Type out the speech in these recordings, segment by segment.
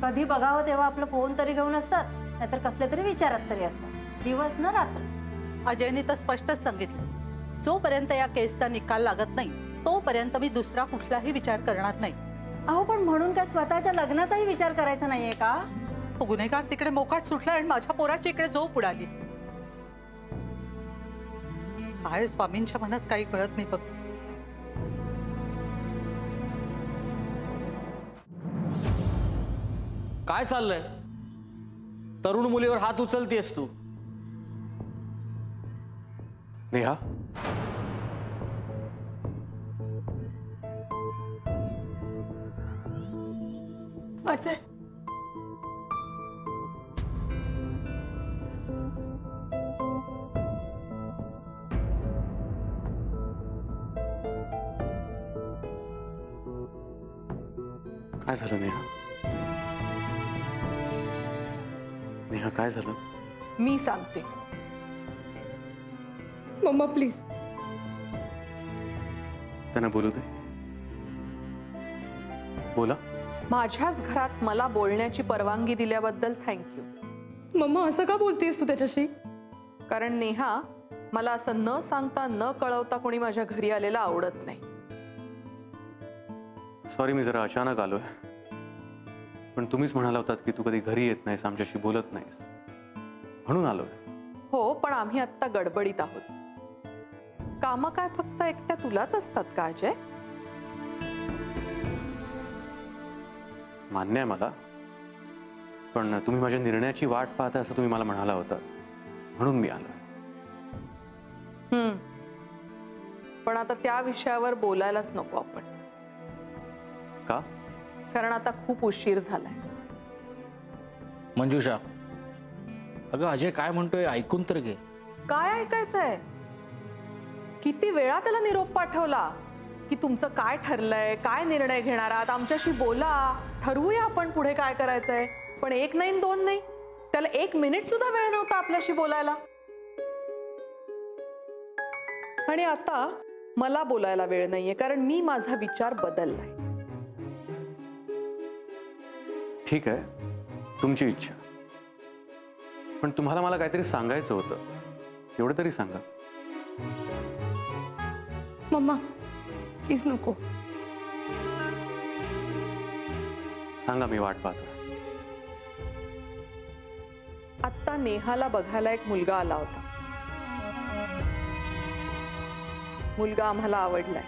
कधी बघावं तेव्हा आपलं फोन तरी घेऊन असतात, नाहीतर कसले तरी विचारात तरी असतात, दिवस न रात्र। अजयने तर स्पष्टच सांगितलं, जोपर्यंत या केसचा निकाल लागत नाही तोपर्यंत मी दुसरा कुठलाही विचार करणार नाही। अहो पण म्हणून काय स्वतःच्या लग्नाचाही विचार करायचा नाहीये का? तो गुन्हेगार तिकडे मोकाट सुटला आणि माझ्या पोराची इकडे झोप उडाली। काय स्वामींच्या मनात काही कळत नाही बघ। काय चाललंय? तरुण मुलीवर हात उचलतेस तू? नेहा, अजय, काय झालं नेहा? नेहा काय झालं? मी सांगते। मम्मा प्लीज त्यांना बोलू दे, बोला। माझ्याच घरात मला बोलण्याची परवानगी दिल्याबद्दल थँक्यू। मम्मा असं का बोलतेस तू त्याच्याशी? कारण नेहा, मला असं न सांगता न कळवता कोणी माझ्या घरी आलेला आवडत नाही। सॉरी, मी जरा अचानक आलोय, पण तुम्हीच म्हणाला होतात की तू कधी घरी येत नाहीस, आमच्याशी बोलत नाहीस, म्हणून आलोय। हो, पण आम्ही आत्ता गडबडीत आहोत। कामं काय फक्त एकट्या तुलाच असतात का अजय? मान्य आहे मला, पण तुम्ही माझ्या निर्णयाची वाट पाहता असं तुम्ही मला म्हणाला होता, म्हणून मी आलोय। पण आता त्या विषयावर बोलायलाच नको आपण। का? कारण आता खूप उशीर झालाय। मंजुषा, अगं अजय काय म्हणतोय ऐकून तर घे। काय ऐकायचंय? किती वेळा त्याला निरोप पाठवला की तुमचं काय ठरलंय, काय निर्णय घेणार आहात, आमच्याशी बोला, ठरवूया आपण पुढे काय करायचंय। पण एक नाही दोन नाही, त्याला 1 मिनिट सुद्धा वेळ नव्हता आपल्याशी बोलायला। आणि आता मला बोलायला वेळ नाहीये, कारण मी माझा विचार बदललाय। ठीक आहे, तुमची इच्छा, पण तुम्हाला मला काहीतरी सांगायचं होतं, एवढं तरी सांगा। मम्मा प्लीज नको। सांगा, मी वाट पाहतो। आत्ता नेहाला बघायला एक मुलगा आला होता। मुलगा आम्हाला आवडलाय।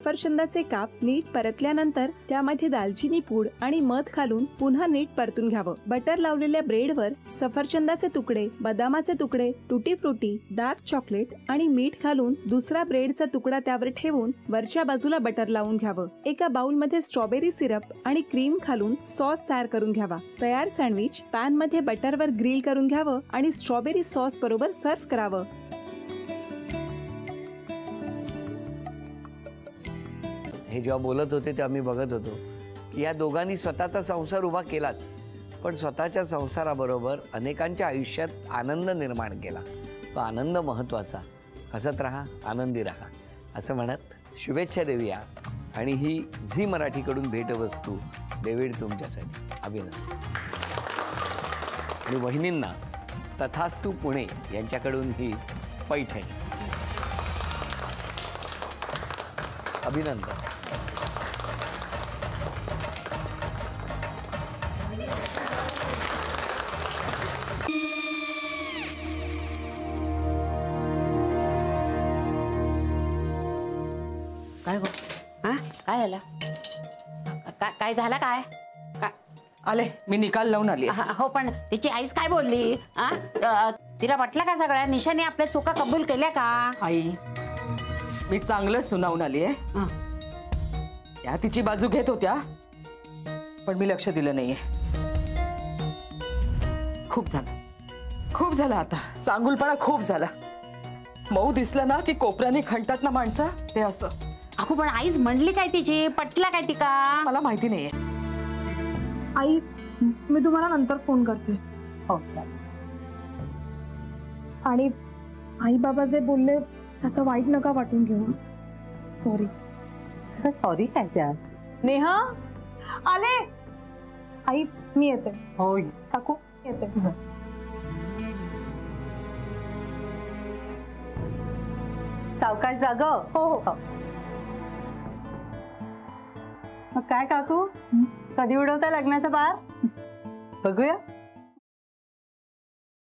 सफरचंदाचे काप नीट परतल्यानंतर त्यामध्ये दालचिनी पूड आणि मध घालून पुन्हा नीट परतून घ्यावं। बटर लावलेल्या ब्रेडवर सफरचंदाचे तुकडे, बदामाचे तुकडे, टुटी फ्रुटी, डार्क चॉकलेट आणि मीठ घालून दुसरा ब्रेडचा तुकडा त्यावर ठेवून वरच्या बाजूला बटर लावून घ्यावं। एका बाउलमध्ये स्ट्रॉबेरी सिरप आणि क्रीम घालून सॉस तयार करून घ्यावा। तयार सँडविच पॅन मध्ये बटरवर ग्रिल करून घ्यावं आणि स्ट्रॉबेरी सॉस बरोबर सर्व्ह करावं। हे जेव्हा बोलत होते तेव्हा मी बघत होतो की या दोघांनी स्वतःचा संसार उभा केलाच, पण स्वतःच्या संसाराबरोबर अनेकांच्या आयुष्यात आनंद निर्माण केला। तो आनंद महत्त्वाचा। हसत राहा, आनंदी राहा असं म्हणत शुभेच्छा देऊया। आणि ही झी मराठीकडून भेटवस्तू डेव्हिड तुमच्यासाठी। अभिनंदन। आणि वहिनींना तथास्तू पुणे यांच्याकडून ही पैठणी। अभिनंदन। काय गो? हा काय झालं? काय झालं? काय आले, मी निकाल लावून आली। हो, पण तिची आईच काय बोलली? तिला वाटलं का सगळ्या निशाने आपल्या चुका कबूल केल्या का? आई, मी चांगलं सुनावून आली आहे। त्या तिची बाजू घेत होत्या, पण मी लक्ष दिलं नाहीये। खूप झालं आता, चांगुलपणा खूप झाला। मऊ दिसलं ना की कोपऱ्याने खणतात ना माणसं, ते असं। अगो, पण आईच म्हणली काय तिची? पटला काय तिका? मला माहिती नाहीये। आई, मी तुम्हाला नंतर फोन करते। हो। आणि आई बाबा जे बोलले त्याचं वाईट नका वाटून घेऊ। सॉरी. सॉरी काय त्यात? नेहा आले. आई मी येते. होय. काकू येते. सावकाश जाग. हो हो. मग काय काकू, कधी उडवता लग्नाचा बार? बघूया.